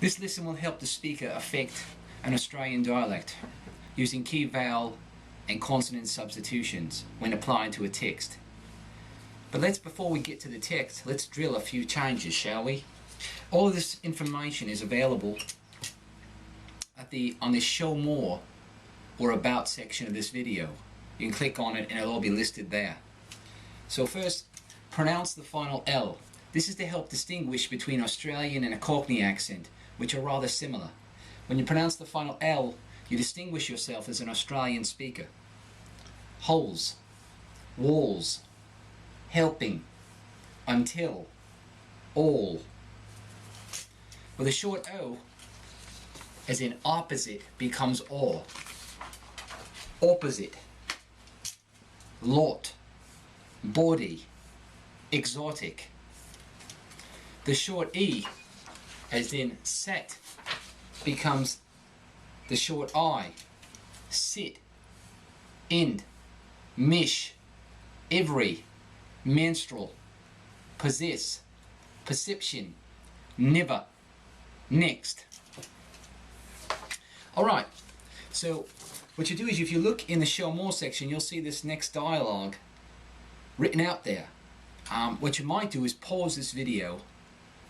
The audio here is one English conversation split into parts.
This lesson will help the speaker affect an Australian dialect using key vowel and consonant substitutions when applying to a text. But before we get to the text, let's drill a few changes, shall we? All of this information is available on the Show More or About section of this video. You can click on it and it'll all be listed there. So first, pronounce the final L. This is to help distinguish between Australian and a Cockney accent, which are rather similar. When you pronounce the final L, you distinguish yourself as an Australian speaker. Holes, walls, helping, until, all. With a short O, as in opposite, becomes or. Opposite, lot, body, exotic. The short E, as in set, becomes the short I, sit, end, mish, every, menstrual, possess, perception, never, next. Alright, so what you do is if you look in the Show More section, you'll see this next dialogue written out there. What you might do is pause this video,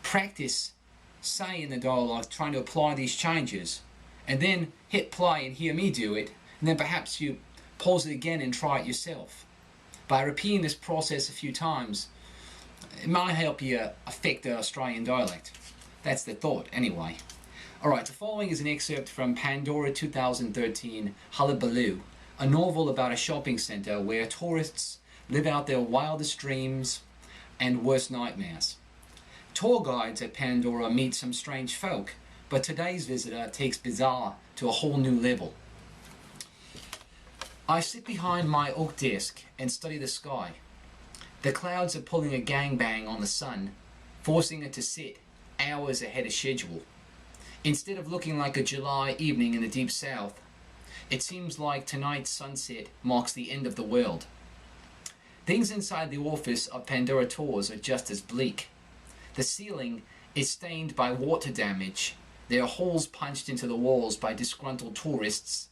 practice saying the dialogue, trying to apply these changes, and then hit play and hear me do it, and then perhaps you pause it again and try it yourself. By repeating this process a few times, it might help you affect the Australian dialect. That's the thought, anyway. Alright, the following is an excerpt from Pandora 2013, Hullabaloo, a novel about a shopping centre where tourists live out their wildest dreams and worst nightmares. Tour guides at Pandora meet some strange folk, but today's visitor takes bizarre to a whole new level. I sit behind my oak desk and study the sky. The clouds are pulling a gangbang on the sun, forcing it to set hours ahead of schedule. Instead of looking like a July evening in the deep south, it seems like tonight's sunset marks the end of the world. Things inside the office of Pandora Tours are just as bleak. The ceiling is stained by water damage. There are holes punched into the walls by disgruntled tourists.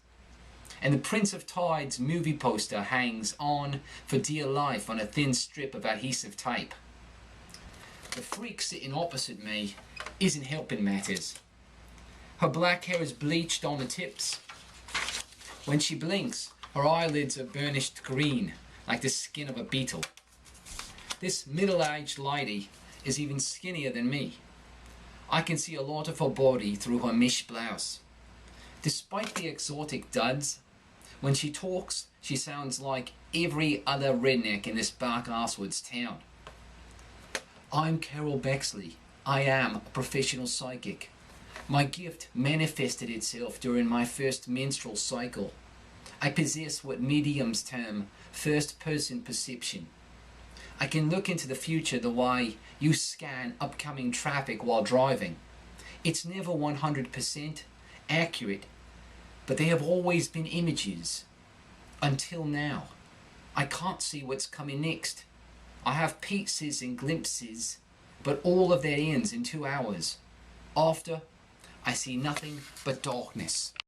And the Prince of Tide's movie poster hangs on for dear life on a thin strip of adhesive tape. The freak sitting opposite me isn't helping matters. Her black hair is bleached on the tips. When she blinks, her eyelids are burnished green, like the skin of a beetle. This middle-aged lady is even skinnier than me. I can see a lot of her body through her mesh blouse. Despite the exotic duds, when she talks, she sounds like every other redneck in this bark-arsewood's town. I'm Carol Bexley. I am a professional psychic. My gift manifested itself during my first menstrual cycle. I possess what mediums term first-person perception. I can look into the future the way you scan upcoming traffic while driving. It's never 100% accurate, but there have always been images. Until now, I can't see what's coming next. I have pieces and glimpses, but all of that ends in 2 hours. After, I see nothing but darkness.